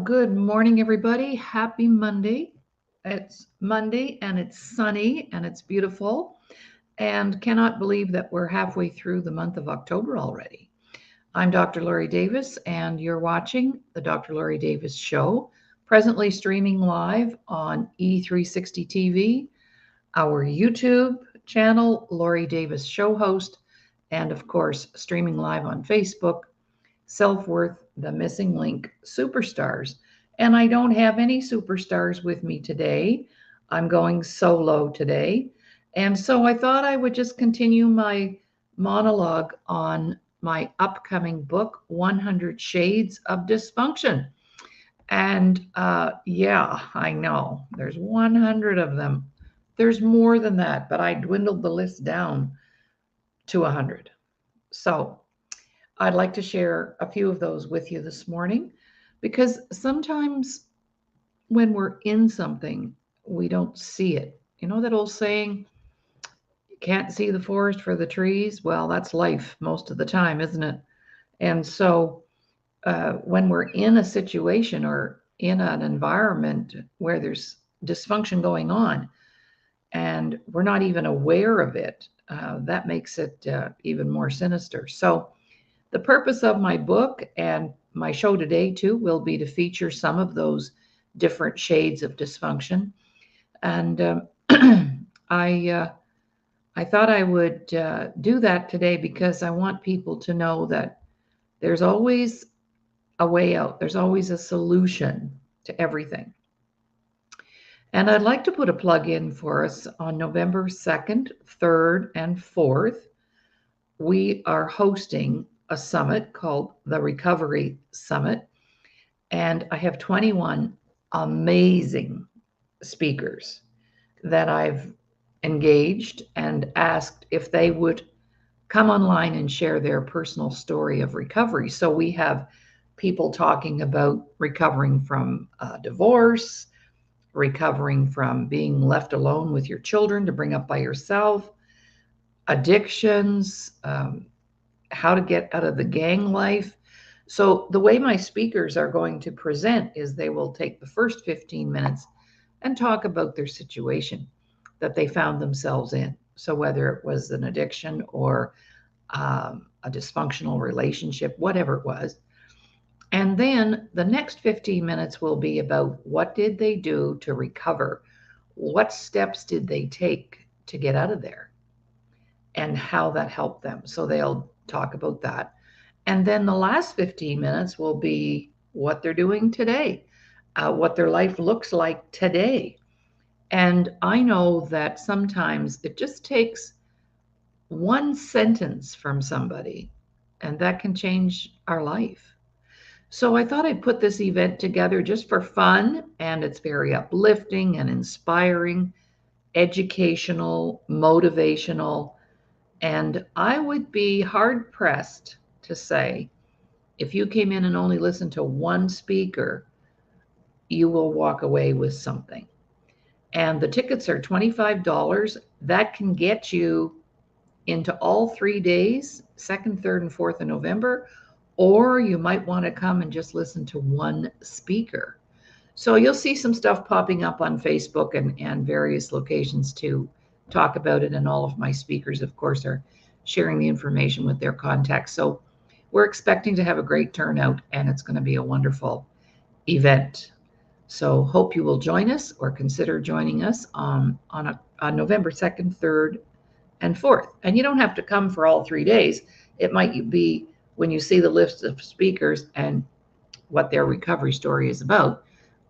Good morning, everybody. Happy Monday. It's Monday and it's sunny and it's beautiful. And cannot believe that we're halfway through the month of October already. I'm Dr. Laurie Davis, and you're watching the Dr. Laurie Davis Show, presently streaming live on E360 TV, our YouTube channel, Laurie Davis Show Host, and of course, streaming live on Facebook, Self-Worth, The Missing Link, Superstars. And I don't have any superstars with me today. I'm going solo today. And so I thought I would just continue my monologue on my upcoming book, 100 Shades of Dysfunction. And yeah, I know there's 100 of them. There's more than that, but I dwindled the list down to 100. So I'd like to share a few of those with you this morning because sometimes when we're in something, we don't see it. You know that old saying, you can't see the forest for the trees? Well, that's life most of the time, isn't it? And so when we're in a situation or in an environment where there's dysfunction going on and we're not even aware of it, that makes it even more sinister. So, the purpose of my book and my show today, too, will be to feature some of those different shades of dysfunction. And I, I thought I would do that today because I want people to know that there's always a way out, there's always a solution to everything. And I'd like to put a plug in for us on November 2nd, 3rd, and 4th. We are hosting a summit called the Recovery Summit. And I have 21 amazing speakers that I've engaged and asked if they would come online and share their personal story of recovery. So we have people talking about recovering from divorce, recovering from being left alone with your children to bring up by yourself, addictions, how to get out of the gang life. So the way my speakers are going to present is they will take the first 15 minutes and talk about their situation that they found themselves in. So whether it was an addiction or a dysfunctional relationship, whatever it was. And then the next 15 minutes will be about what did they do to recover? What steps did they take to get out of there? And how that helped them. So they'll talk about that. And then the last 15 minutes will be what they're doing today, what their life looks like today. And I know that sometimes it just takes one sentence from somebody, and that can change our life. So I thought I'd put this event together just for fun, and it's very uplifting and inspiring, educational, motivational. And I would be hard pressed to say, if you came in and only listened to one speaker, you will walk away with something. And the tickets are $25. That can get you into all 3 days, 2nd, 3rd, and 4th of November, or you might want to come and just listen to one speaker. So you'll see some stuff popping up on Facebook and various locations to talk about it. And all of my speakers, of course, are sharing the information with their contacts. So we're expecting to have a great turnout, and it's going to be a wonderful event. So hope you will join us or consider joining us on November 2nd, 3rd, and 4th. And you don't have to come for all 3 days. It might be when you see the list of speakers and what their recovery story is about,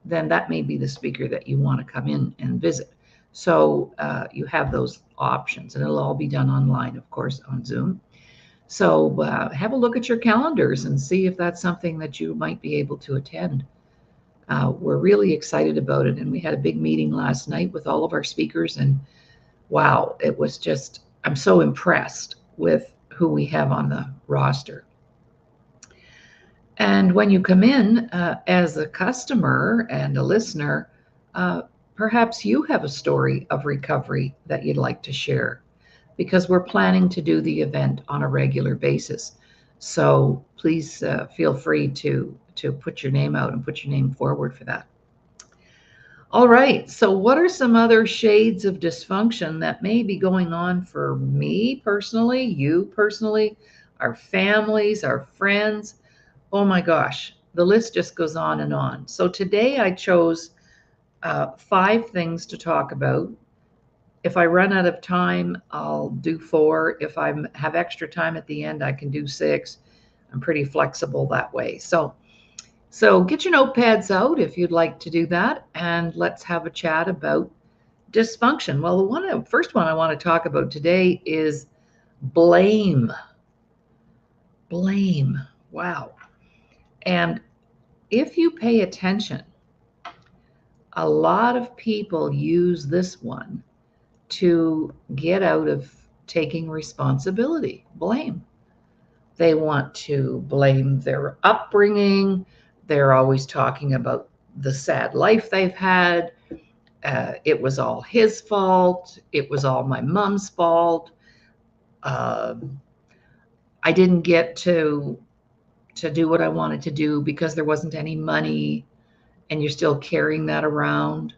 then that may be the speaker that you want to come in and visit. So you have those options, and it'll all be done online, of course, on Zoom. So have a look at your calendars and see if that's something that you might be able to attend. We're really excited about it, and we had a big meeting last night with all of our speakers, and wow, it was just, I'm so impressed with who we have on the roster. And when you come in as a customer and a listener, perhaps you have a story of recovery that you'd like to share, because we're planning to do the event on a regular basis. So please feel free to put your name out and put your name forward for that. All right. So, what are some other shades of dysfunction that may be going on for me personally, you personally, our families, our friends? Oh my gosh, the list just goes on and on. So, today I chose 5 things to talk about. If I run out of time, I'll do 4. If I have extra time at the end, I can do 6. I'm pretty flexible that way. So get your notepads out if you'd like to do that, and let's have a chat about dysfunction. Well, the first one I want to talk about today is blame. Blame. Wow. And if you pay attention, a lot of people use this one to get out of taking responsibility. Blame. They want to blame their upbringing. They're always talking about the sad life they've had. It was all his fault. It was all my mom's fault. Uh, I didn't get to do what I wanted to do because there wasn't any money, and you're still carrying that around.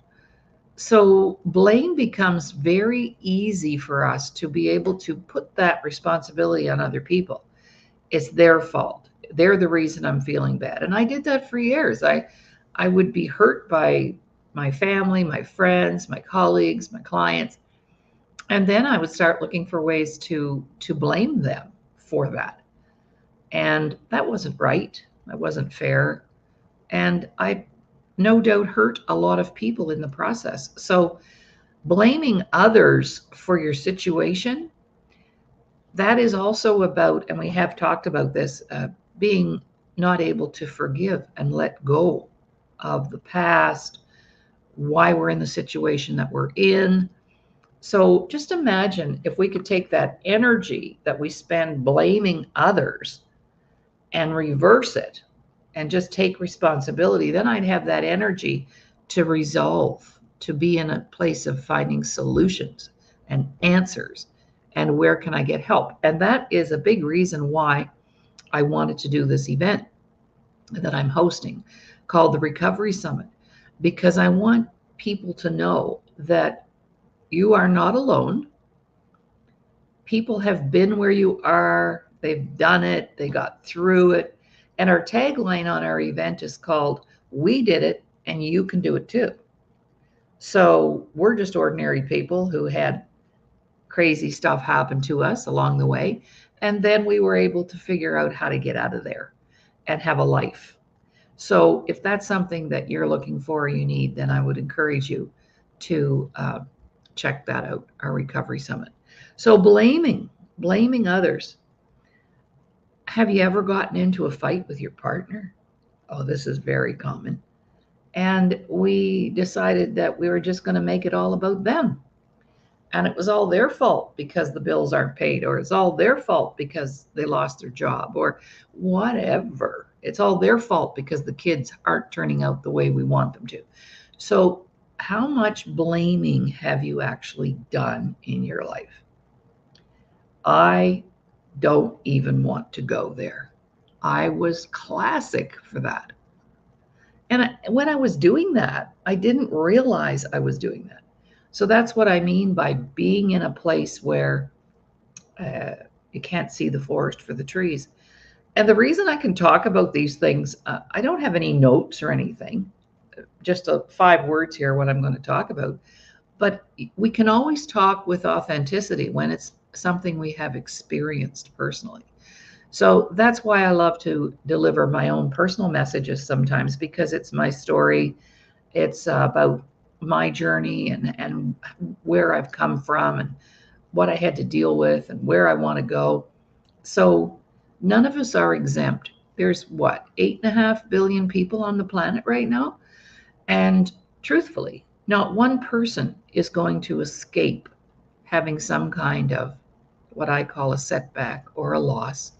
So blame becomes very easy for us to be able to put that responsibility on other people. It's their fault. They're the reason I'm feeling bad. And I did that for years. I would be hurt by my family, my friends, my colleagues, my clients. And then I would start looking for ways to blame them for that. And that wasn't right. That wasn't fair. And I no doubt hurt a lot of people in the process. So blaming others for your situation, that is also about, and we have talked about this, being not able to forgive and let go of the past, why we're in the situation that we're in. So just imagine if we could take that energy that we spend blaming others and reverse it and just take responsibility, then I'd have that energy to resolve, to be in a place of finding solutions and answers and where can I get help. And that is a big reason why I wanted to do this event that I'm hosting called the Recovery Summit, because I want people to know that you are not alone. People have been where you are, they've done it, they got through it. And our tagline on our event is called "We Did It and You Can Do It Too." So we're just ordinary people who had crazy stuff happen to us along the way. And then we were able to figure out how to get out of there and have a life. So if that's something that you're looking for or you need, then I would encourage you to check that out, our Recovery Summit. So blaming others. Have you ever gotten into a fight with your partner? Oh, this is very common. And we decided that we were just going to make it all about them. And it was all their fault because the bills aren't paid, or it's all their fault because they lost their job, or whatever. It's all their fault because the kids aren't turning out the way we want them to. So, how much blaming have you actually done in your life? I don't even want to go there. I was classic for that. And when I was doing that, I didn't realize I was doing that. So that's what I mean by being in a place where uh, you can't see the forest for the trees. And the reason I can talk about these things, I don't have any notes or anything, just 5 words here, what I'm going to talk about. But we can always talk with authenticity when it's something we have experienced personally. So that's why I love to deliver my own personal messages sometimes, because it's my story. It's about my journey and where I've come from and what I had to deal with and where I want to go. So none of us are exempt. There's what, 8.5 billion people on the planet right now? And truthfully, not one person is going to escape having some kind of what I call a setback or a loss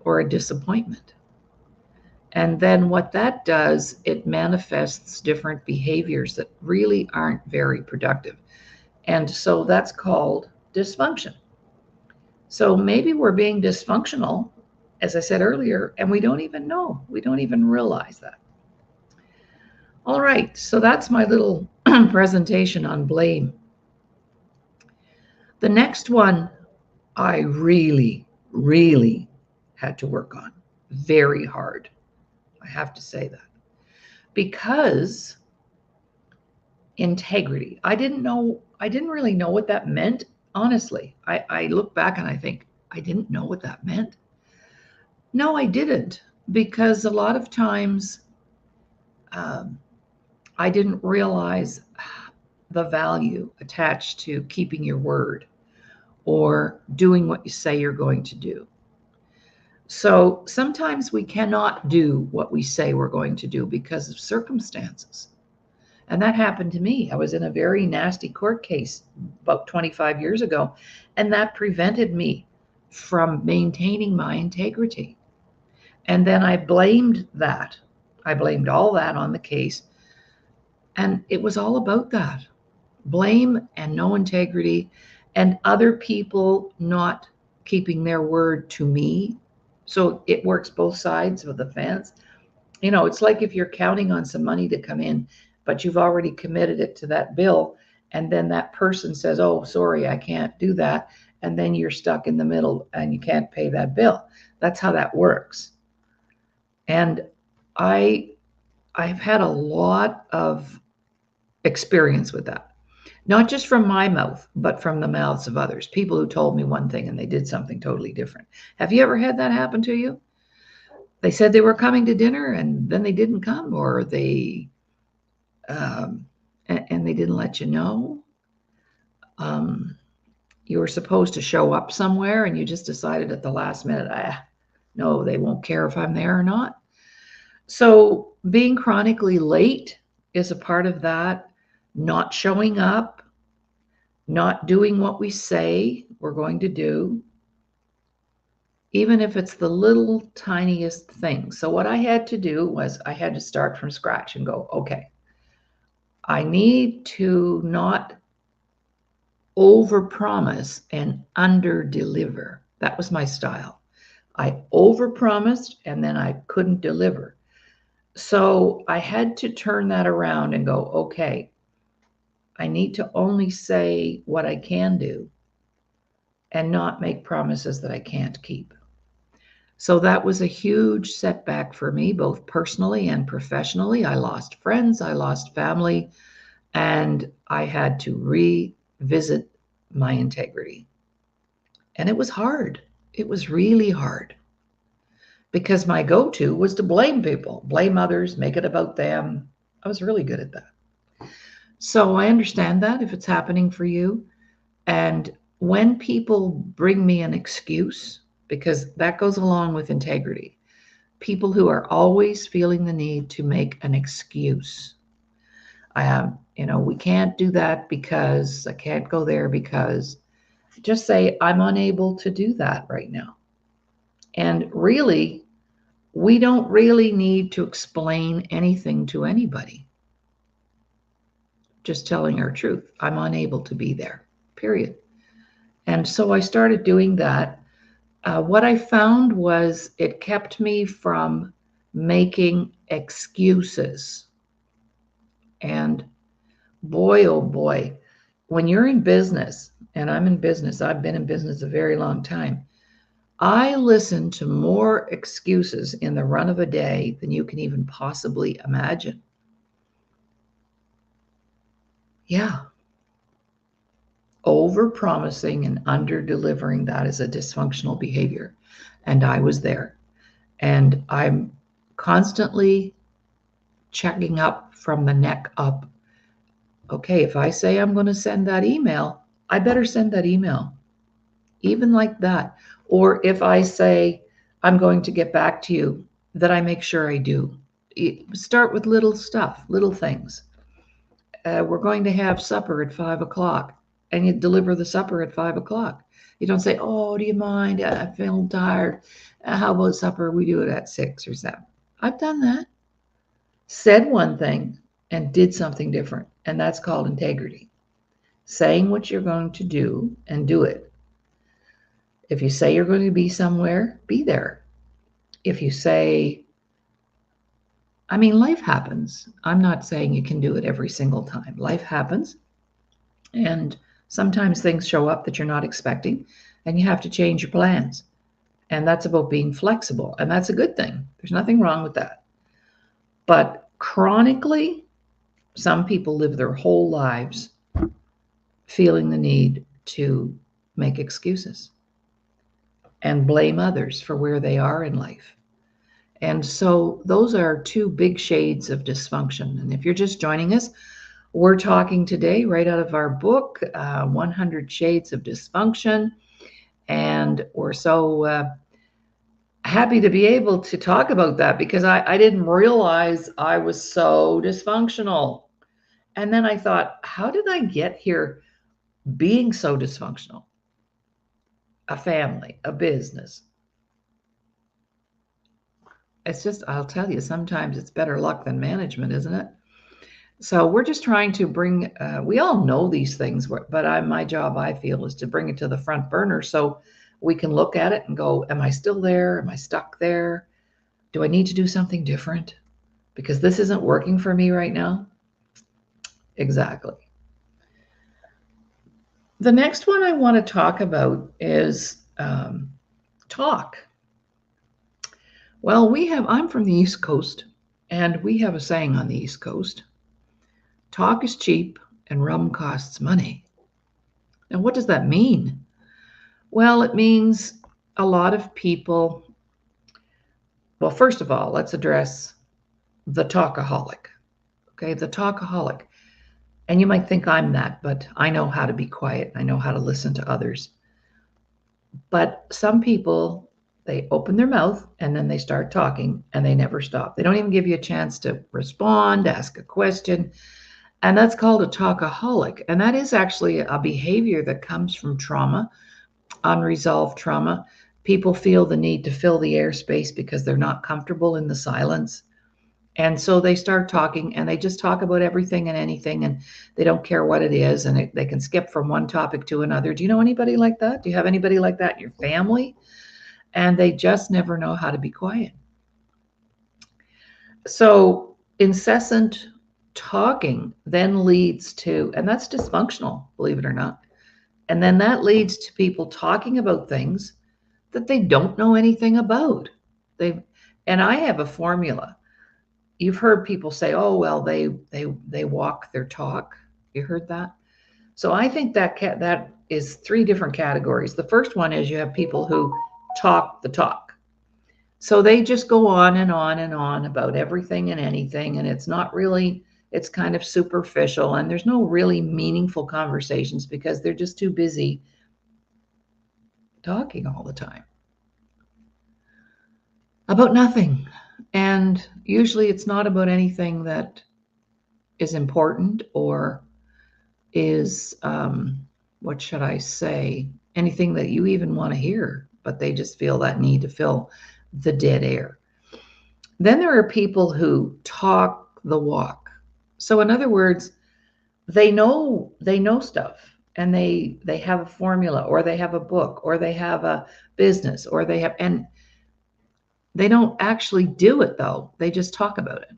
or a disappointment. And then what that does, it manifests different behaviors that really aren't very productive. And so that's called dysfunction. So maybe we're being dysfunctional as I said earlier, and we don't even know. We don't even realize that. All right, so that's my little presentation on blame. The next one I really, really had to work on very hard. I have to say that. Because integrity, I didn't really know what that meant. Honestly, I look back and I think, I didn't know what that meant. No, I didn't, because a lot of times um, I didn't realize the value attached to keeping your word or doing what you say you're going to do. So sometimes we cannot do what we say we're going to do because of circumstances. And that happened to me. I was in a very nasty court case about 25 years ago, and that prevented me from maintaining my integrity. And then I blamed that. I blamed all that on the case. And it was all about that blame and no integrity, and other people not keeping their word to me. So it works both sides of the fence. It's like if you're counting on some money to come in, but you've already committed it to that bill, and then that person says, "Oh, sorry, I can't do that." And then you're stuck in the middle and you can't pay that bill. That's how that works. And I've had a lot of experience with that. Not just from my mouth, but from the mouths of others. People who told me one thing and they did something totally different. Have you ever had that happen to you? They said they were coming to dinner and then they didn't come, or and they didn't let you know. You were supposed to show up somewhere and you just decided at the last minute, no, they won't care if I'm there or not. So being chronically late is a part of that. Not showing up, not doing what we say we're going to do, even if it's the little tiniest thing. So what I had to do was I had to start from scratch and go, okay, I need to not overpromise and underdeliver. That was my style. I overpromised and then I couldn't deliver. So I had to turn that around and go, okay, I need to only say what I can do and not make promises that I can't keep. So that was a huge setback for me, both personally and professionally. I lost friends, I lost family, and I had to revisit my integrity. And it was hard. It was really hard because my go-to was to blame people, blame others, make it about them. I was really good at that. So I understand that if it's happening for you. And when people bring me an excuse, because that goes along with integrity, people who are always feeling the need to make an excuse. We can't do that because I can't go there because, just say, I'm unable to do that right now. And really, we don't really need to explain anything to anybody. Just telling our truth. I'm unable to be there, period. And so I started doing that. What I found was it kept me from making excuses. And boy, oh boy, when you're in business, and I'm in business, I've been in business a very long time, I listen to more excuses in the run of a day than you can even possibly imagine. Yeah. Over-promising and under-delivering, that is a dysfunctional behavior. And I was there. And I'm constantly checking up from the neck up. Okay, if I say I'm going to send that email, I better send that email. Even like that. Or if I say I'm going to get back to you, that I make sure I do. Start with little stuff, little things. We're going to have supper at 5:00, and you deliver the supper at 5:00. You don't say, "Oh, do you mind? I feel tired. How about supper? We do it at 6 or 7." I've done that. Said one thing and did something different, and that's called integrity. Saying what you're going to do and do it. If you say you're going to be somewhere, be there. If you say, I mean, life happens. I'm not saying you can do it every single time. Life happens. And sometimes things show up that you're not expecting, and you have to change your plans. And that's about being flexible. And that's a good thing. There's nothing wrong with that. But chronically, some people live their whole lives feeling the need to make excuses and blame others for where they are in life. And so those are two big shades of dysfunction. And if you're just joining us, we're talking today right out of our book, 100 Shades of Dysfunction. And we're so happy to be able to talk about that because I didn't realize I was so dysfunctional. And then I thought, how did I get here being so dysfunctional? A family, a business. It's just, I'll tell you, sometimes it's better luck than management, isn't it? So we're just trying to bring, we all know these things, but my job, I feel, is to bring it to the front burner so we can look at it and go, am I still there? Am I stuck there? Do I need to do something different? Because this isn't working for me right now. Exactly. The next one I want to talk about is talk. Well, I'm from the East Coast, and we have a saying on the East Coast: talk is cheap and rum costs money. And what does that mean? Well, it means a lot of people, well, first of all, let's address the talkaholic. Okay, the talkaholic. And you might think I'm that, but I know how to be quiet. I know how to listen to others. But some people, they open their mouth and then they start talking and they never stop. They don't even give you a chance to respond, ask a question. And that's called a talkaholic. And that is actually a behavior that comes from trauma, unresolved trauma. People feel the need to fill the airspace because they're not comfortable in the silence. And so they start talking and they just talk about everything and anything and they don't care what it is and they can skip from one topic to another. Do you know anybody like that? Do you have anybody like that in your family? And they just never know how to be quiet. So incessant talking then leads to, and that's dysfunctional, believe it or not. And then that leads to people talking about things that they don't know anything about. They and I have a formula. You've heard people say, "Oh, well, they walk their talk." You heard that? So I think that is three different categories. The first one is you have people who talk the talk. So they just go on and on and on about everything and anything, and it's kind of superficial, and there's no really meaningful conversations because they're just too busy talking all the time about nothing. And usually it's not about anything that is important or is, what should I say, anything that you even want to hear, but they just feel that need to fill the dead air. Then there are people who talk the walk. So in other words, they know stuff and they have a formula or they have a book or they have a business or and they don't actually do it though. They just talk about it.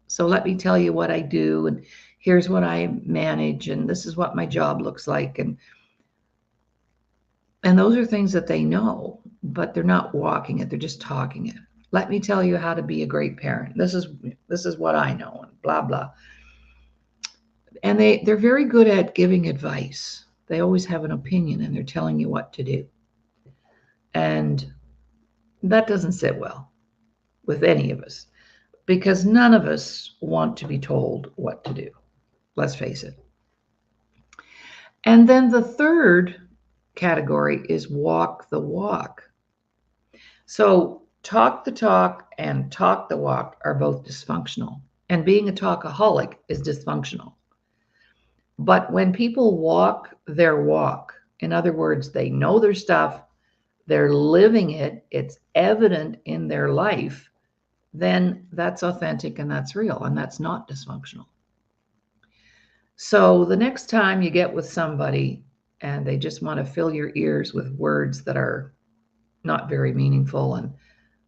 So let me tell you what I do, and here's what I manage, and this is what my job looks like. And those are things that they know, but they're not walking it, they're just talking it. Let me tell you how to be a great parent. This is what I know, and blah blah. And they're very good at giving advice. They always have an opinion and they're telling you what to do. And that doesn't sit well with any of us because none of us want to be told what to do. Let's face it. And then the third category is walk the walk. So talk the talk and talk the walk are both dysfunctional. And being a talkaholic is dysfunctional. But when people walk their walk, in other words, they know their stuff, they're living it, it's evident in their life, then that's authentic and that's real and that's not dysfunctional. So the next time you get with somebody and they just want to fill your ears with words that are not very meaningful and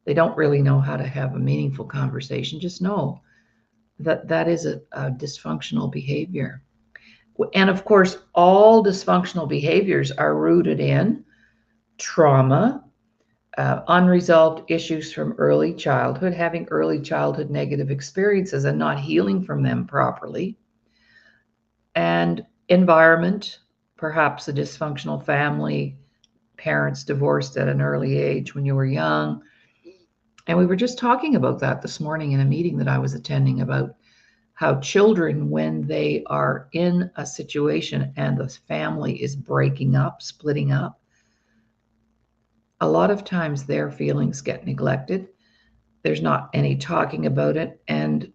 They don't really know how to have a meaningful conversation. Just know that that is a dysfunctional behavior. And of course, all dysfunctional behaviors are rooted in trauma, unresolved issues from early childhood, having early childhood negative experiences and not healing from them properly, and environment, perhaps a dysfunctional family, parents divorced at an early age when you were young. And we were just talking about that this morning in a meeting that I was attending about how children, when they are in a situation and the family is breaking up, splitting up, a lot of times their feelings get neglected. There's not any talking about it, and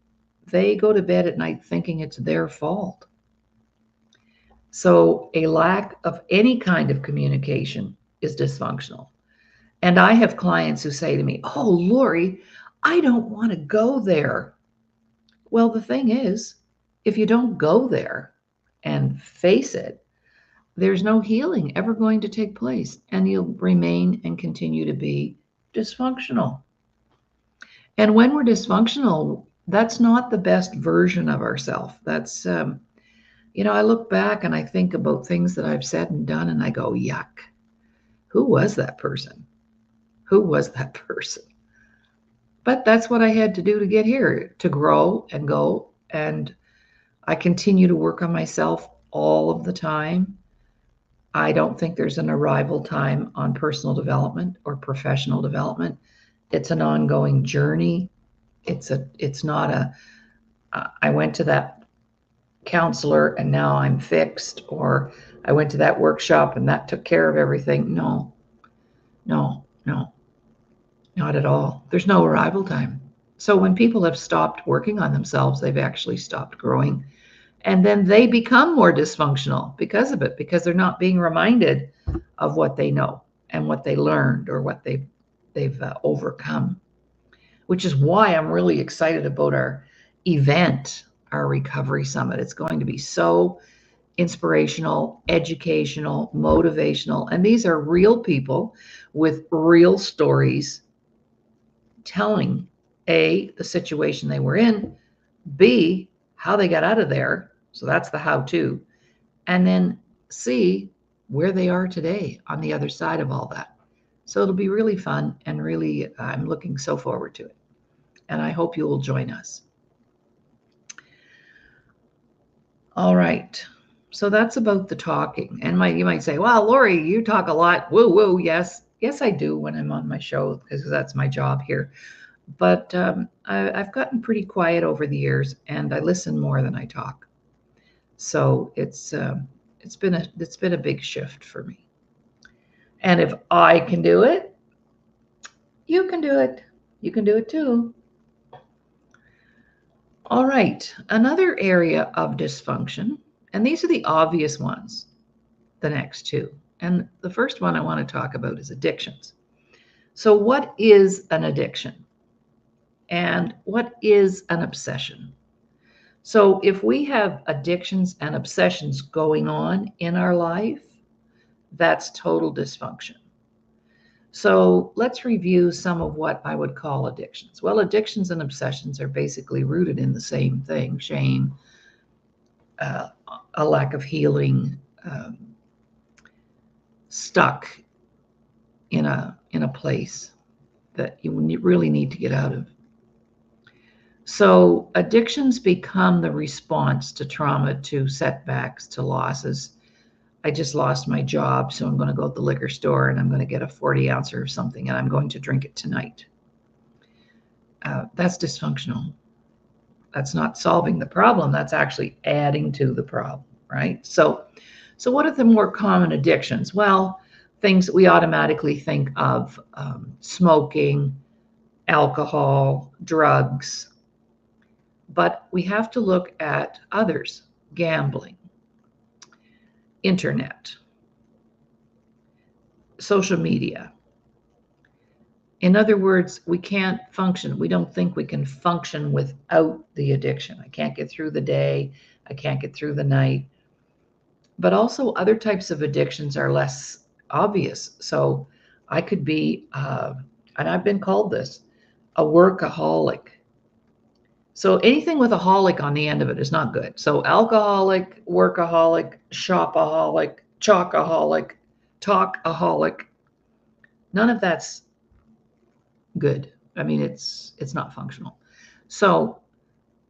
they go to bed at night thinking it's their fault. So a lack of any kind of communication is dysfunctional. And I have clients who say to me, "Oh, Laurie, I don't want to go there." Well, the thing is, if you don't go there and face it, there's no healing ever going to take place, and you'll remain and continue to be dysfunctional. And when we're dysfunctional, that's not the best version of ourselves. That's, I look back and I think about things that I've said and done, and I go, yuck, who was that person? Who was that person? But that's what I had to do to get here, to grow and go. And I continue to work on myself all of the time. I don't think there's an arrival time on personal development or professional development. It's an ongoing journey. It's not I went to that counselor and now I'm fixed, or I went to that workshop and that took care of everything. No, no, no, not at all. There's no arrival time. So when people have stopped working on themselves, they've actually stopped growing. And then they become more dysfunctional because of it, because they're not being reminded of what they know and what they learned or what they've overcome, which is why I'm really excited about our event, our recovery summit. It's going to be so inspirational, educational, motivational, and these are real people with real stories telling A, the situation they were in, B, how they got out of there. So that's the how to. And then C, where they are today on the other side of all that. So it'll be really fun, and really, I'm looking so forward to it. And I hope you will join us. All right. So that's about the talking. And you might say, well, Laurie, you talk a lot. Woo, woo. Yes. Yes, I do when I'm on my show, because that's my job here. But I've gotten pretty quiet over the years, and I listen more than I talk. So it's been a big shift for me. And if I can do it, you can do it. You can do it too. All right, another area of dysfunction, and these are the obvious ones, the next two. And the first one I want to talk about is addictions. So what is an addiction? And what is an obsession? So if we have addictions and obsessions going on in our life, that's total dysfunction. So let's review some of what I would call addictions. Well, addictions and obsessions are basically rooted in the same thing: shame, a lack of healing, stuck in a place that you really need to get out of. So addictions become the response to trauma, to setbacks, to losses. I just lost my job, so I'm going to go to the liquor store and I'm going to get a 40-ouncer of something and I'm going to drink it tonight. That's dysfunctional. That's not solving the problem. That's actually adding to the problem, right? So what are the more common addictions? Well, things that we automatically think of: smoking, alcohol, drugs. But we have to look at others: gambling, internet, social media. In other words, we can't function. We don't think we can function without the addiction. I can't get through the day. I can't get through the night. But also other types of addictions are less obvious. So I could be and I've been called this, a workaholic. So anything with a holic on the end of it is not good. So alcoholic, workaholic, shopaholic, chockaholic, talkaholic, none of that's good. I mean, it's not functional. So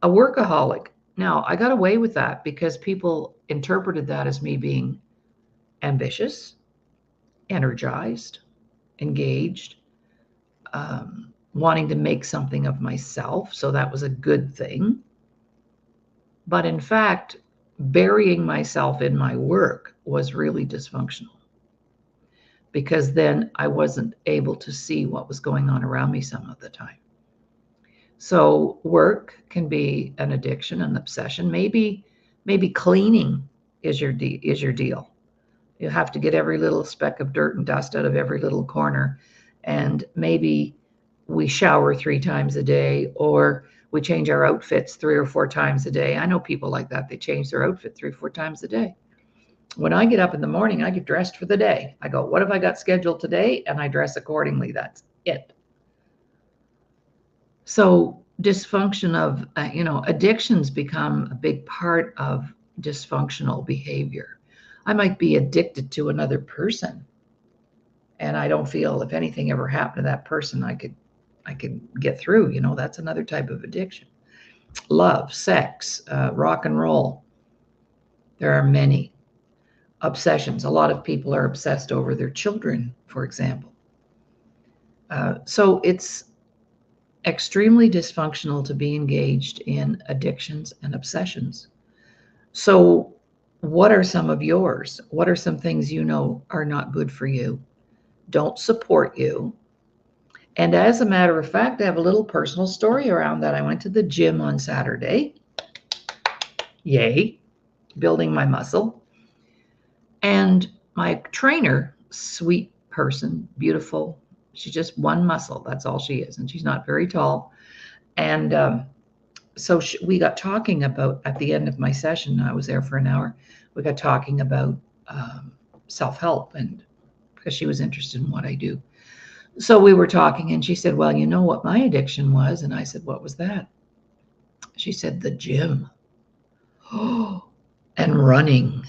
a workaholic. Now, I got away with that because people interpreted that as me being ambitious, energized, engaged, wanting to make something of myself. So that was a good thing. But in fact, burying myself in my work was really dysfunctional because then I wasn't able to see what was going on around me some of the time. So work can be an addiction, an obsession. Maybe cleaning is your deal. You have to get every little speck of dirt and dust out of every little corner. And maybe we shower 3 times a day, or we change our outfits 3 or 4 times a day. I know people like that. They change their outfit 3 or 4 times a day. When I get up in the morning, I get dressed for the day. I go, what have I got scheduled today? And I dress accordingly. That's it. So dysfunction of, addictions become a big part of dysfunctional behavior. I might be addicted to another person, and I don't feel if anything ever happened to that person, I could get through. That's another type of addiction. Love, sex, rock and roll. There are many obsessions. A lot of people are obsessed over their children, for example. So it's extremely dysfunctional to be engaged in addictions and obsessions. So what are some of yours? What are some things are not good for you, don't support you? And as a matter of fact, I have a little personal story around that. I went to the gym on Saturday. Yay, building my muscle. And my trainer, sweet person, beautiful. She's just one muscle. That's all she is. And she's not very tall. And so we got talking about, at the end of my session, I was there for an hour, we got talking about self-help, and because she was interested in what I do. So we were talking, and she said, well, you know what my addiction was? And I said, what was that? She said, the gym. Oh, and running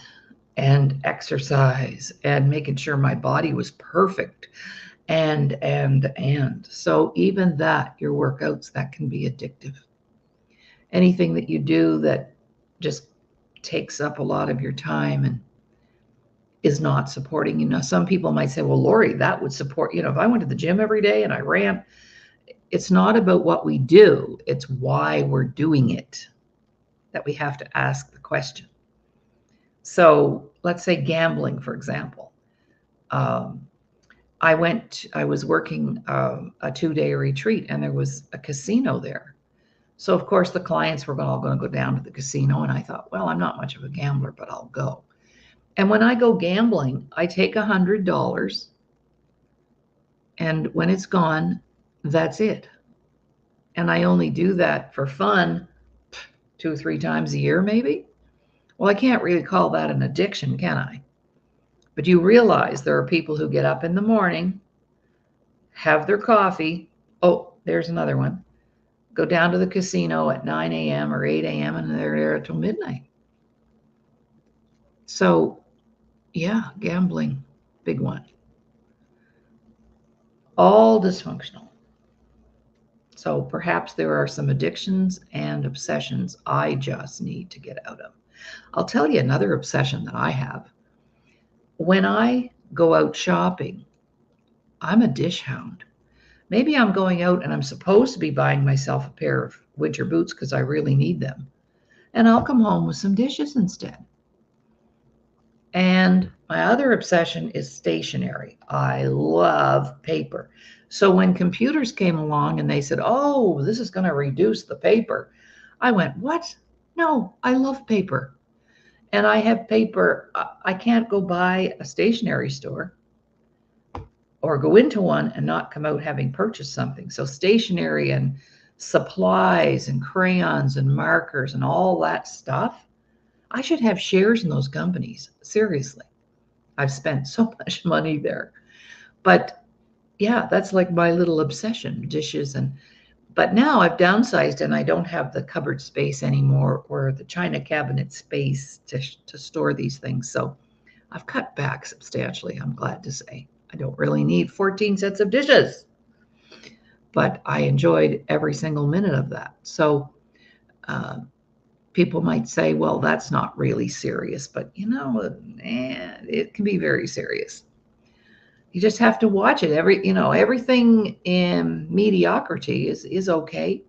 and exercise and making sure my body was perfect. And so even that, your workouts, that can be addictive. Anything that you do that just takes up a lot of your time and is not supporting. Some people might say, well, Laurie, that would support, if I went to the gym every day and I ran. It's not about what we do. It's why we're doing it that we have to ask the question. So let's say gambling, for example. I was working a 2-day retreat, and there was a casino there. So of course the clients were all going to go down to the casino, and I thought, well, I'm not much of a gambler, but I'll go. And when I go gambling, I take $100, and when it's gone, that's it. And I only do that for fun 2 or 3 times a year, maybe. Well, I can't really call that an addiction, can I? But you realize there are people who get up in the morning, have their coffee. Oh, there's another one. Go down to the casino at 9 a.m. or 8 a.m. and they're there until midnight. So, yeah, gambling, big one. All dysfunctional. So perhaps there are some addictions and obsessions I just need to get out of. I'll tell you another obsession that I have. When I go out shopping, I'm a dish hound. Maybe I'm going out and I'm supposed to be buying myself a pair of winter boots because I really need them. And I'll come home with some dishes instead. And my other obsession is stationery. I love paper. So when computers came along and they said, oh, this is going to reduce the paper, I went, what? No, I love paper. And I have paper. I can't go by a stationery store or go into one and not come out having purchased something. So stationery and supplies and crayons and markers and all that stuff, I should have shares in those companies. Seriously. I've spent so much money there. But, Yeah, that's like my little obsession, dishes. But now I've downsized and I don't have the cupboard space anymore or the china cabinet space to store these things. So I've cut back substantially, I'm glad to say. I don't really need 14 sets of dishes, but I enjoyed every single minute of that. So uh, people might say, well, that's not really serious, but it can be very serious. You just have to watch it. Everything in mediocrity is okay.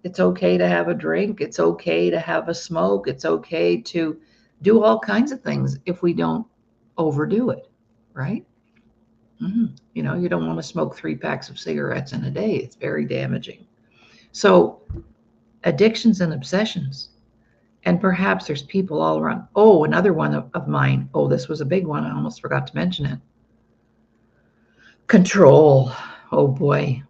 It's okay to have a drink. It's okay to have a smoke. It's okay to do all kinds of things if we don't overdo it, right? You don't want to smoke 3 packs of cigarettes in a day. It's very damaging. So, addictions and obsessions. And perhaps there's people all around. Oh, another one of mine. Oh, this was a big one. I almost forgot to mention it. Control. Oh, boy.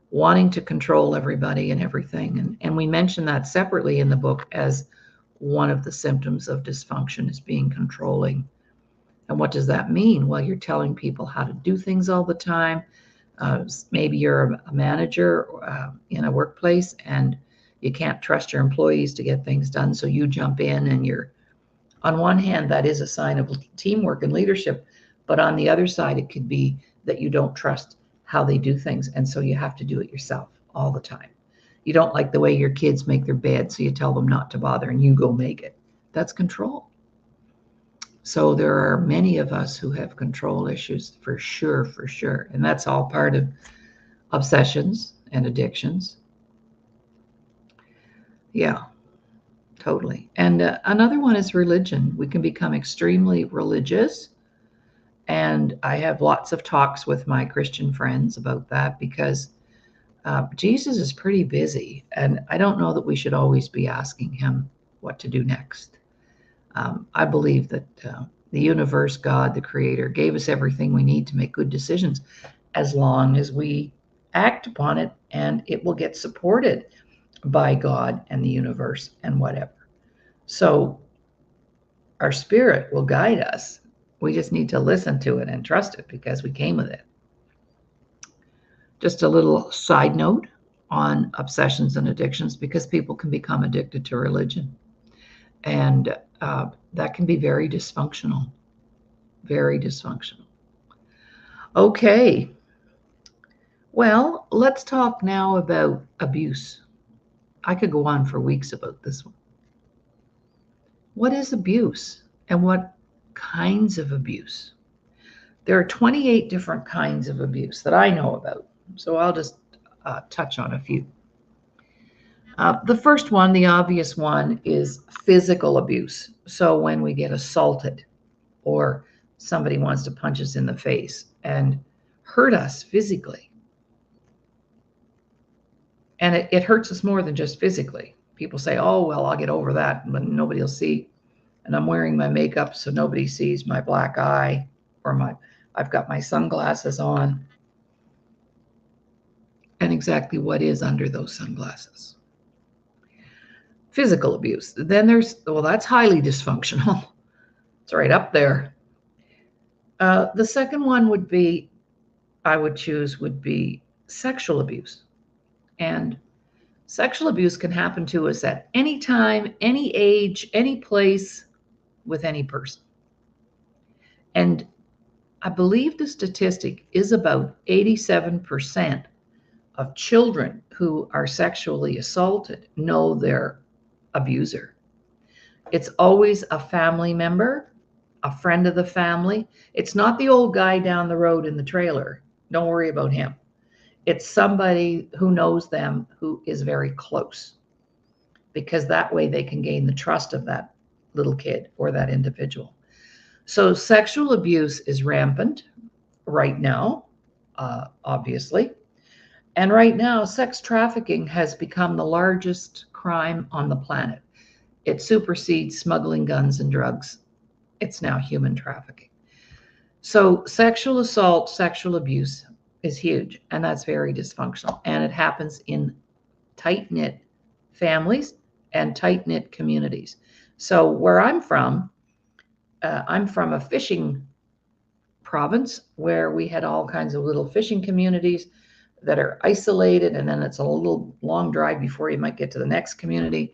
Wanting to control everybody and everything. And we mention that separately in the book as one of the symptoms of dysfunction is being controlling. And what does that mean? Well, you're telling people how to do things all the time. Maybe you're a manager in a workplace and you can't trust your employees to get things done. So you jump in and on one hand, that is a sign of teamwork and leadership. But on the other side, it could be that you don't trust how they do things. And so you have to do it yourself all the time. You don't like the way your kids make their bed, so you tell them not to bother and you go make it. That's control. So there are many of us who have control issues for sure, for sure. And that's all part of obsessions and addictions. Yeah, totally. And another one is religion. We can become extremely religious. And I have lots of talks with my Christian friends about that because Jesus is pretty busy. And I don't know that we should always be asking him what to do next. I believe that the universe, God, the creator, gave us everything we need to make good decisions as long as we act upon it, and it will get supported by God and the universe and whatever. So our spirit will guide us. We just need to listen to it and trust it because we came with it. Just a little side note on obsessions and addictions, because people can become addicted to religion. And that can be very dysfunctional. Very dysfunctional. Okay. Well, let's talk now about abuse. I could go on for weeks about this one. What is abuse and what kinds of abuse? There are 28 different kinds of abuse that I know about. So I'll just touch on a few. The first one, the obvious one, is physical abuse. So when we get assaulted or somebody wants to punch us in the face and hurt us physically. And it hurts us more than just physically. People say, oh, well, I'll get over that, but nobody will see. And I'm wearing my makeup so nobody sees my black eye or I've got my sunglasses on. And exactly what is under those sunglasses. Physical abuse. Then that's highly dysfunctional. It's right up there. The second one would be sexual abuse. And sexual abuse can happen to us at any time, any age, any place, with any person. And I believe the statistic is about 87% of children who are sexually assaulted know their abuser. It's always a family member, a friend of the family. It's not the old guy down the road in the trailer. Don't worry about him. It's somebody who knows them, who is very close, because that way they can gain the trust of that little kid or that individual. So sexual abuse is rampant right now, obviously. And right now, sex trafficking has become the largest crime on the planet. It supersedes smuggling guns and drugs. It's now human trafficking. So sexual assault, sexual abuse is huge, and that's very dysfunctional. And it happens in tight-knit families and tight-knit communities. So where I'm from a fishing province where we had all kinds of little fishing communities that are isolated, and then it's a little long drive before you might get to the next community.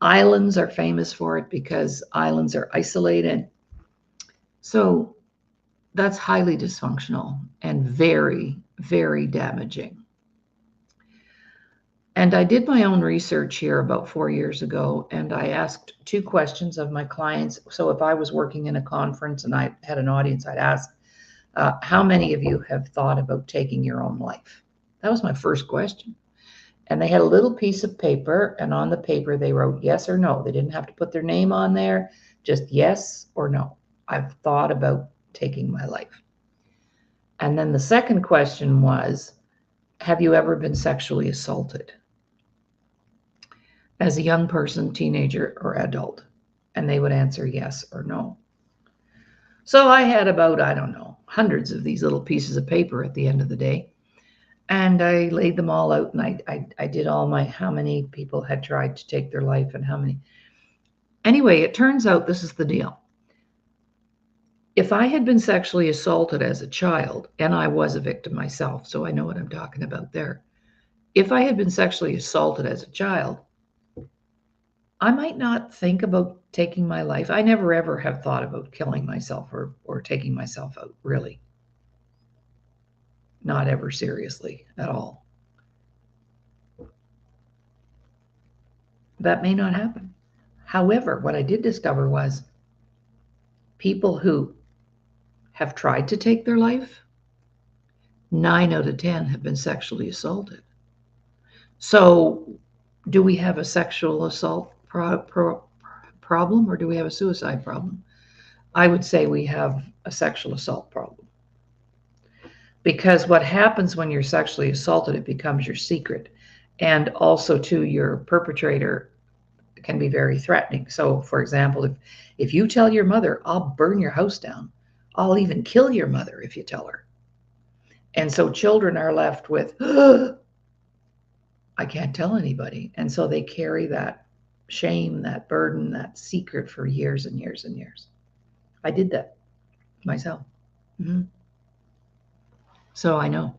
Islands are famous for it because islands are isolated. So that's highly dysfunctional and very, very damaging. And I did my own research here about 4 years ago, and I asked 2 questions of my clients. So if I was working in a conference and I had an audience, I'd ask, how many of you have thought about taking your own life? That was my first question. And they had a little piece of paper, and on the paper they wrote yes or no. They didn't have to put their name on there, just yes or no. I've thought about taking my life. And then the second question was, have you ever been sexually assaulted as a young person, teenager, or adult? And they would answer yes or no. So I had about, I don't know, hundreds of these little pieces of paper at the end of the day. And I laid them all out, and I did all my, how many people had tried to take their life and how many. Anyway, it turns out this is the deal. If I had been sexually assaulted as a child, and I was a victim myself, so I know what I'm talking about there. If I had been sexually assaulted as a child, I might not think about taking my life. I never ever have thought about killing myself or taking myself out, really. Not ever seriously at all. That may not happen. However, what I did discover was people who have tried to take their life, 9 out of 10 have been sexually assaulted. So, do we have a sexual assault problem, or do we have a suicide problem? I would say we have a sexual assault problem. Because what happens when you're sexually assaulted, it becomes your secret. And also, to your perpetrator, can be very threatening. So, for example, if you tell your mother, I'll burn your house down, I'll even kill your mother if you tell her. And so children are left with, I can't tell anybody. And so they carry that shame, that burden, that secret for years and years and years. I did that myself. Mm-hmm. So I know.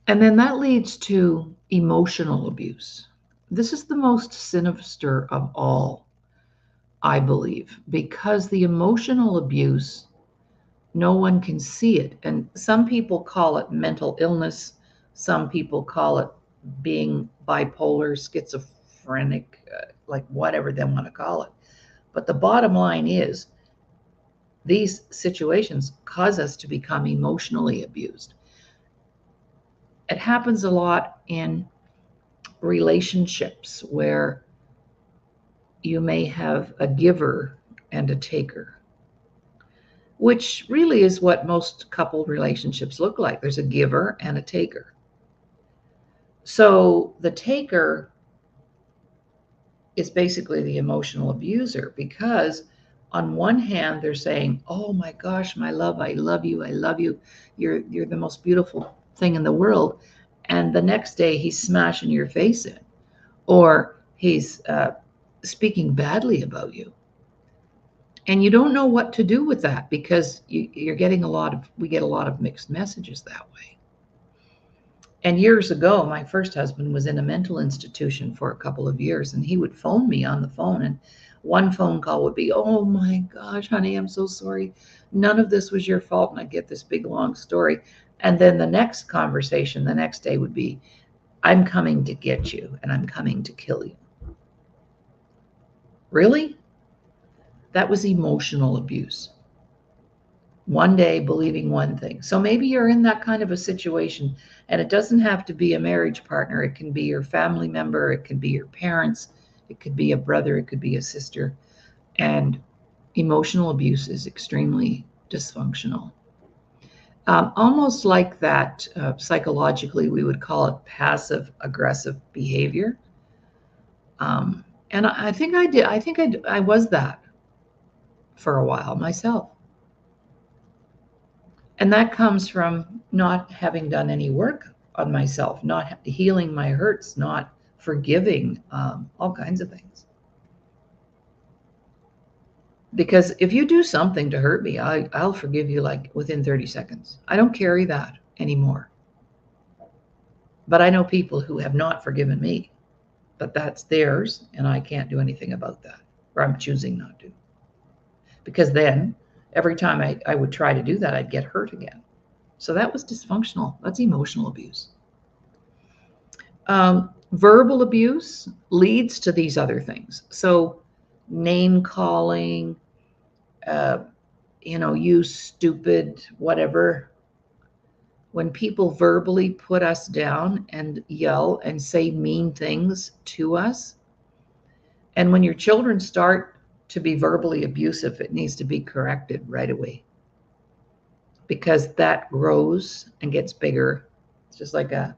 And then that leads to emotional abuse. This is the most sinister of all, I believe, because the emotional abuse, no one can see it. And some people call it mental illness. Some people call it being bipolar, schizophrenic, like whatever they want to call it. But the bottom line is these situations cause us to become emotionally abused. It happens a lot in relationships where you may have a giver and a taker, which really is what most coupled relationships look like. There's a giver and a taker. So the taker is basically the emotional abuser, because on one hand they're saying, oh my gosh, my love, I love you, I love you, you're the most beautiful thing in the world, and the next day he's smashing your face in, or he's speaking badly about you, and you don't know what to do with that, because we get a lot of mixed messages that way. And years ago, my first husband was in a mental institution for a couple of years, and he would phone me on the phone, and one phone call would be, oh my gosh, honey, I'm so sorry, none of this was your fault, and I'd get this big long story. And then the next conversation the next day would be, I'm coming to get you, and I'm coming to kill you. Really? That was emotional abuse. One day believing one thing. So maybe you're in that kind of a situation, and it doesn't have to be a marriage partner. It can be your family member, it can be your parents, it could be a brother, it could be a sister. And emotional abuse is extremely dysfunctional. Almost like that, psychologically, we would call it passive aggressive behavior. And I think I did. I was that for a while myself. And that comes from not having done any work on myself, not healing my hurts, not forgiving, all kinds of things. Because if you do something to hurt me, I'll forgive you like within 30 seconds. I don't carry that anymore. But I know people who have not forgiven me, but that's theirs, and I can't do anything about that, or I'm choosing not to. Because then every time I would try to do that, I'd get hurt again. So that was dysfunctional. That's emotional abuse. Verbal abuse leads to these other things. So name calling, uh, you stupid, whatever. When people verbally put us down and yell and say mean things to us, and when your children start to be verbally abusive, it needs to be corrected right away because that grows and gets bigger. It's just like a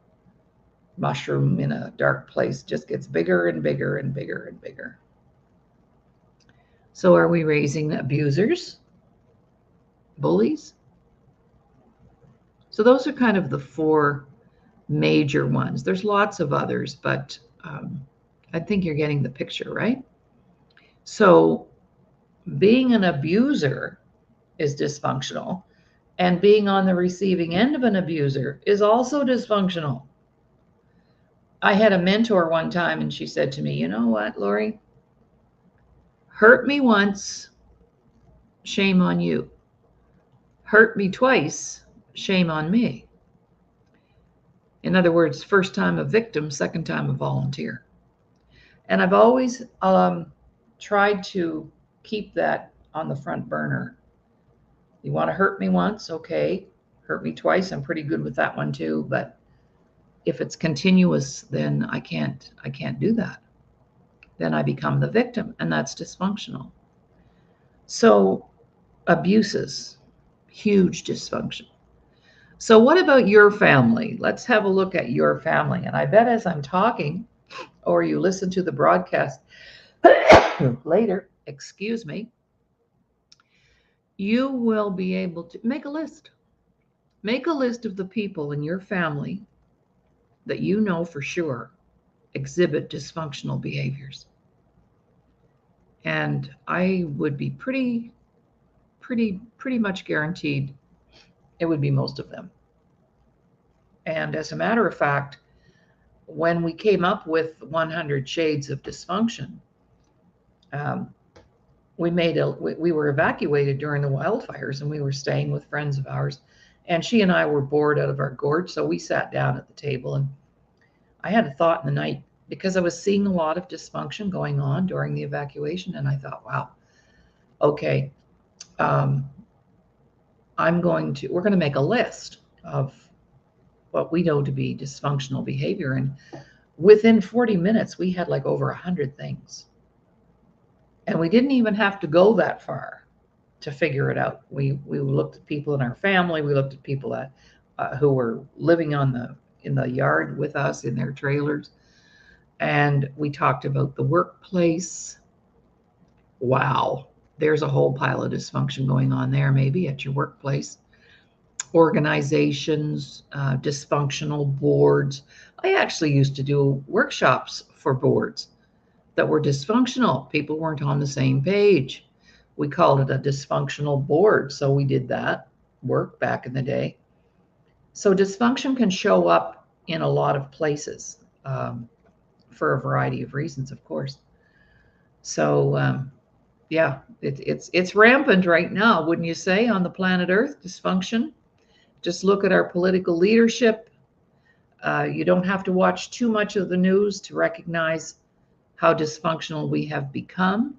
mushroom in a dark place, just gets bigger and bigger and bigger and bigger. So are we raising abusers, bullies? So those are kind of the four major ones. There's lots of others, but I think you're getting the picture, right? So being an abuser is dysfunctional, and being on the receiving end of an abuser is also dysfunctional. I had a mentor one time, and she said to me, you know what, Laurie? Hurt me once, shame on you. Hurt me twice, shame on me. In other words, first time a victim, second time a volunteer. And I've always tried to keep that on the front burner. You want to hurt me once? Okay. Hurt me twice. I'm pretty good with that one too. But if it's continuous, then I can't do that. Then I become the victim, and that's dysfunctional. So abuses, huge dysfunction. So what about your family? Let's have a look at your family. And I bet as I'm talking, or you listen to the broadcast later, excuse me, you will be able to make a list. Make a list of the people in your family that you know for sure exhibit dysfunctional behaviors. And I would be pretty much guaranteed it would be most of them. And as a matter of fact, when we came up with 100 Shades of Dysfunction, we were evacuated during the wildfires, and we were staying with friends of ours, and she and I were bored out of our gourd, so we sat down at the table, and I had a thought in the night because I was seeing a lot of dysfunction going on during the evacuation, and I thought, wow, okay, we're going to make a list of what we know to be dysfunctional behavior, and within 40 minutes, we had like over 100 things. And we didn't even have to go that far to figure it out. We looked at people in our family. We looked at people that who were living in the yard with us in their trailers, and we talked about the workplace. Wow, there's a whole pile of dysfunction going on there. Maybe at your workplace, organizations, dysfunctional boards. I actually used to do workshops for boards that were dysfunctional. People weren't on the same page. We called it a dysfunctional board. So we did that work back in the day. So dysfunction can show up in a lot of places for a variety of reasons, of course. So yeah, it's rampant right now, wouldn't you say, on the planet Earth, dysfunction? Just look at our political leadership. You don't have to watch too much of the news to recognize how dysfunctional we have become.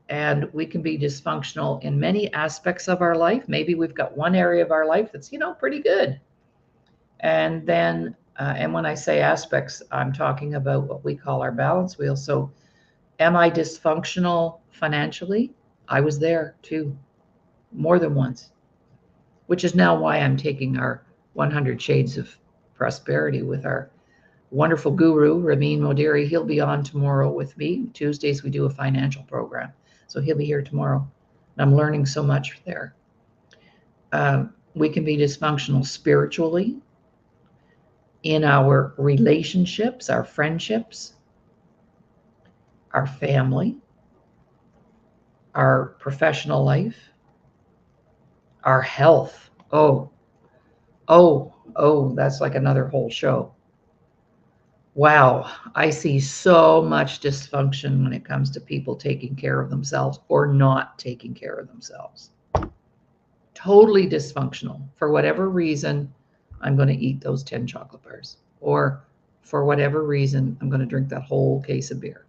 And we can be dysfunctional in many aspects of our life. Maybe we've got one area of our life that's, pretty good. And then, and when I say aspects, I'm talking about what we call our balance wheel. So am I dysfunctional financially? I was there too, more than once, which is now why I'm taking our 100 Shades of Prosperity with our wonderful guru, Ramin Modiri. He'll be on tomorrow with me. Tuesdays, we do a financial program. So he'll be here tomorrow. And I'm learning so much there. We can be dysfunctional spiritually, in our relationships, our friendships, our family. our professional life, our health. Oh, that's like another whole show. Wow, I see so much dysfunction when it comes to people taking care of themselves or not taking care of themselves. Totally dysfunctional. For whatever reason, I'm going to eat those 10 chocolate bars. Or for whatever reason, I'm going to drink that whole case of beer.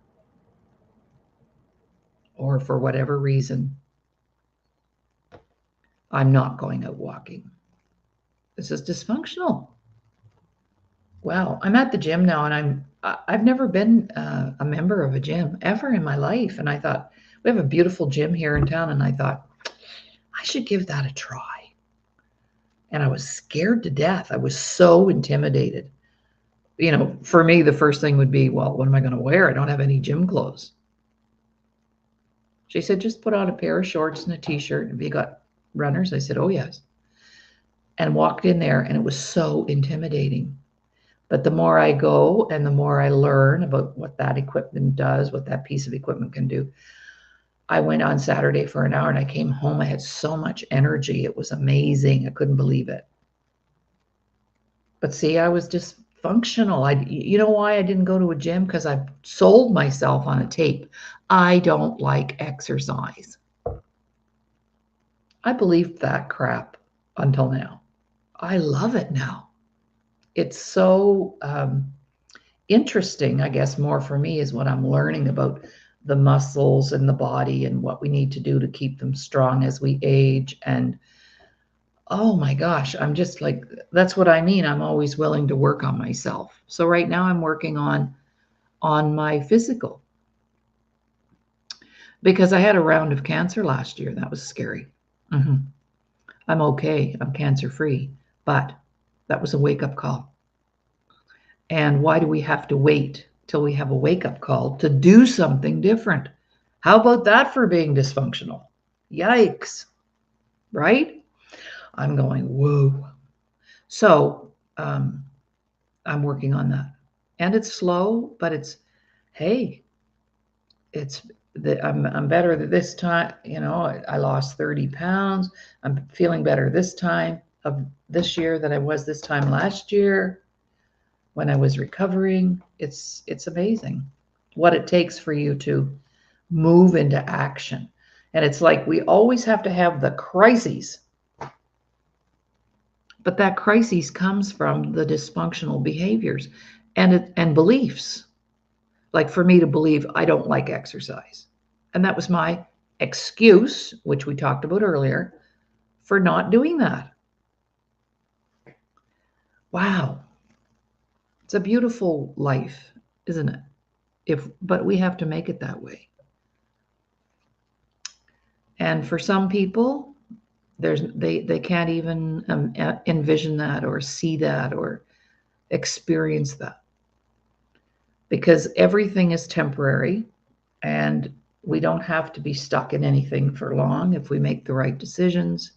Or for whatever reason, I'm not going out walking. This is dysfunctional. Wow, I'm at the gym now, and I've never been a member of a gym ever in my life. And I thought, we have a beautiful gym here in town, and I thought I should give that a try. And I was scared to death. I was so intimidated. For me, the first thing would be, well, what am I going to wear? I don't have any gym clothes. She said, just put on a pair of shorts and a t-shirt. Have you got runners? I said, oh, yes. And walked in there, and it was so intimidating. But the more I go and the more I learn about what that equipment does, what that piece of equipment can do. I went on Saturday for an hour, and I came home. I had so much energy. It was amazing. I couldn't believe it. But see, I was dysfunctional. You know why I didn't go to a gym? Because I sold myself on a tape. I don't like exercise. I believed that crap until now. I love it now. It's so interesting, I guess, more for me is what I'm learning about the muscles and the body and what we need to do to keep them strong as we age. And oh my gosh, I'm just like, that's what I mean. I'm always willing to work on myself. So right now I'm working on my physical because I had a round of cancer last year. That was scary. hmm I'm okay. I'm cancer free, but that was a wake up call. And why do we have to wait till we have a wake up call to do something different? How about that for being dysfunctional? Yikes, right? I'm going, whoa. So I'm working on that. And it's slow, but hey, I'm better this time. I lost 30 pounds. I'm feeling better this time of this year than I was this time last year when I was recovering. It's amazing what it takes for you to move into action. And it's like we always have to have the crises. But that crisis comes from the dysfunctional behaviors and beliefs. Like for me to believe I don't like exercise. And that was my excuse, which we talked about earlier, for not doing that. Wow. It's a beautiful life, isn't it? But we have to make it that way. And for some people, they can't even envision that or see that or experience that because everything is temporary and we don't have to be stuck in anything for long if we make the right decisions.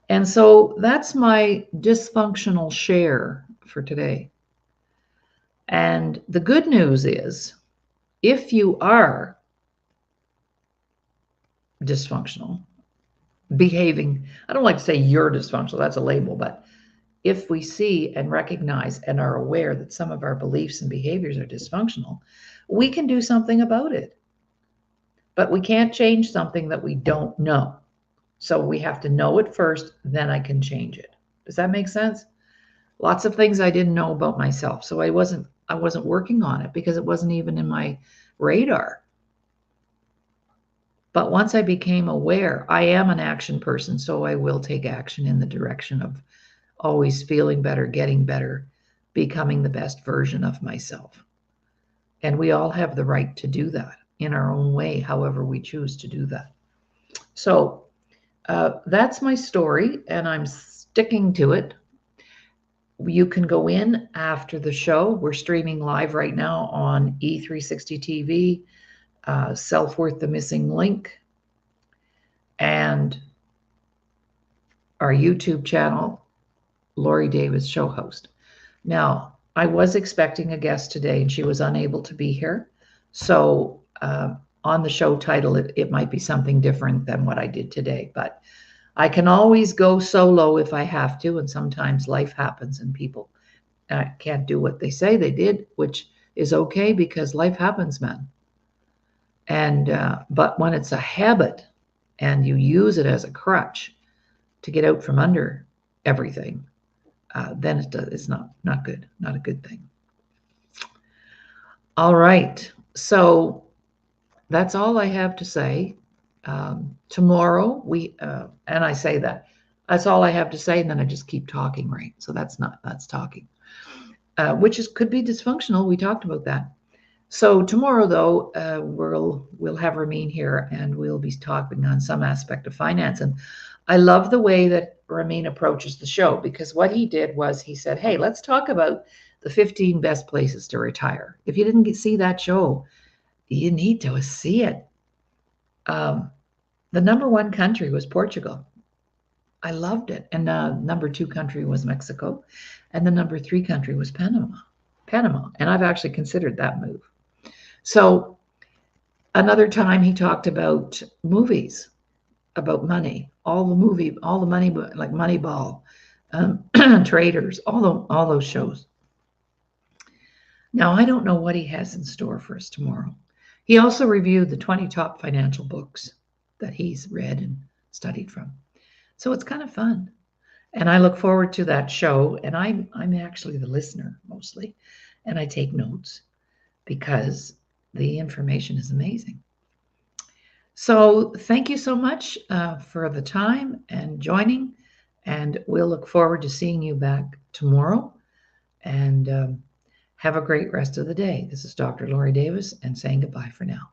And so that's my dysfunctional share for today. And the good news is if you are dysfunctional, behaving, I don't like to say you're dysfunctional, that's a label, but if we see and recognize and are aware that some of our beliefs and behaviors are dysfunctional, we can do something about it. But we can't change something that we don't know. So we have to know it first, then I can change it. Does that make sense? Lots of things I didn't know about myself. So I wasn't working on it because it wasn't even in my radar. But once I became aware, I am an action person, so I will take action in the direction of always feeling better, getting better, becoming the best version of myself. And we all have the right to do that in our own way, however we choose to do that. So that's my story, and I'm sticking to it. You can go in after the show. We're streaming live right now on E360 TV, Self-Worth the Missing Link, and our YouTube channel, Laurie Davis Show Host. Now, I was expecting a guest today, and she was unable to be here. So on the show title, it might be something different than what I did today, but I can always go solo if I have to. And sometimes life happens and people can't do what they say they did, which is okay because life happens, man. And but when it's a habit and you use it as a crutch to get out from under everything, then it's not good, not a good thing. All right, so that's all I have to say. Tomorrow and I say that's all I have to say, and then I just keep talking, right? So that's talking, which could be dysfunctional. We talked about that. So tomorrow, though, we'll have Ramin here, and we'll be talking on some aspect of finance. And I love the way that Ramin approaches the show, because what he did was he said, "Hey, let's talk about the 15 best places to retire." If you didn't see that show, you need to see it. The number one country was Portugal. I loved it, and number two country was Mexico, and the number three country was Panama. And I've actually considered that move. So another time he talked about movies, about money, all the money, like Moneyball, Traders, all those shows. Now, I don't know what he has in store for us tomorrow. He also reviewed the 20 top financial books that he's read and studied from. So it's kind of fun. And I look forward to that show. And I'm actually the listener mostly. And I take notes because the information is amazing. So thank you so much for the time and joining. And we'll look forward to seeing you back tomorrow. And have a great rest of the day. This is Dr. Laurie Davis, and saying goodbye for now.